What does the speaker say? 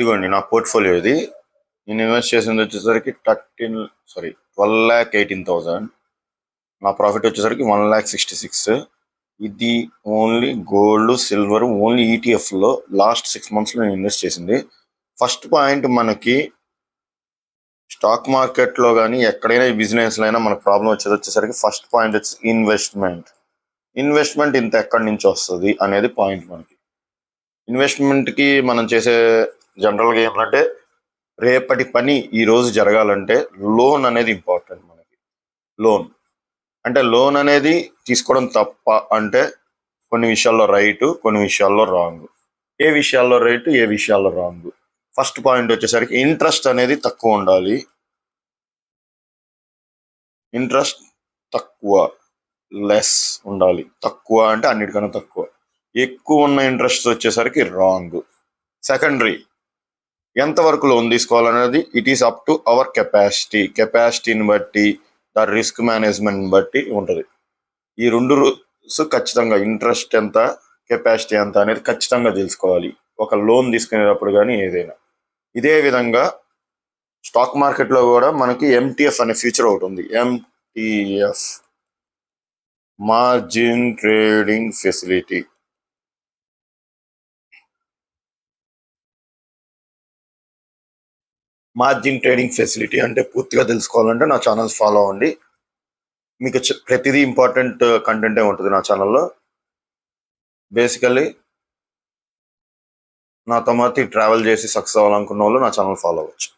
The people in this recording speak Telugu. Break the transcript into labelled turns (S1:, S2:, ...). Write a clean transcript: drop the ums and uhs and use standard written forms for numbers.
S1: ఇదిగోండి నా పోర్ట్ఫోలియో ఇది. నేను ఇన్వెస్ట్ చేసింది వచ్చేసరికి 12,18,000. నా ప్రాఫిట్ వచ్చేసరికి 1,66,000. ఇది ఓన్లీ గోల్డ్, సిల్వర్, ఓన్లీ ఈటీఎఫ్లో లాస్ట్ 6 monthsలో నేను ఇన్వెస్ట్ చేసింది. ఫస్ట్ పాయింట్, మనకి స్టాక్ మార్కెట్లో కానీ ఎక్కడైనా ఈ బిజినెస్లో అయినా మనకు ప్రాబ్లం వచ్చేసరికి ఫస్ట్ పాయింట్ వచ్చి ఇన్వెస్ట్మెంట్ ఇంత ఎక్కడి నుంచి వస్తుంది అనేది పాయింట్. మనకి ఇన్వెస్ట్మెంట్కి మనం చేసే జనరల్గా ఏంటంటే, రేపటి పని ఈరోజు జరగాలంటే లోన్ అనేది ఇంపార్టెంట్. మనకి లోన్ అనేది తీసుకోవడం తప్ప అంటే కొన్ని విషయాల్లో రైట్, కొన్ని విషయాల్లో రాంగ్. ఏ విషయాల్లో రైట్, ఏ విషయాల్లో రాంగ్? ఫస్ట్ పాయింట్ వచ్చేసరికి ఇంట్రెస్ట్ అనేది తక్కువ ఉండాలి. ఇంట్రెస్ట్ తక్కువ, లెస్ ఉండాలి. తక్కువ అంటే అన్నిటికన్నా తక్కువ. ఎక్కువ ఉన్న ఇంట్రెస్ట్ వచ్చేసరికి రాంగ్. సెకండరీ, ఎంతవరకు లోన్ తీసుకోవాలనేది it is up to our కెపాసిటీని బట్టి, ద రిస్క్ మేనేజ్మెంట్ బట్టి ఉంటుంది. ఈ రెండు ఖచ్చితంగా ఇంట్రెస్ట్ ఎంత, కెపాసిటీ ఎంత అనేది ఖచ్చితంగా తెలుసుకోవాలి ఒక లోన్ తీసుకునేటప్పుడు కానీ ఏదైనా. ఇదే విధంగా స్టాక్ మార్కెట్లో కూడా మనకి ఎంటీఎఫ్ అనే ఫీచర్ ఒకటి ఉంది. MTF, margin trading facility. Margin trading facility అంటే పూర్తిగా తెలుసుకోవాలంటే నా ఛానల్స్ ఫాలో అవ్వండి. మీకు ప్రతిదీ ఇంపార్టెంట్ కంటెంటే ఉంటుంది నా ఛానల్లో. బేసికల్లీ నాతో మాత్రం ట్రావెల్ చేసి సక్సెస్ అవ్వాలనుకున్న వాళ్ళు నా ఛానల్ ఫాలో అవ్వచ్చు.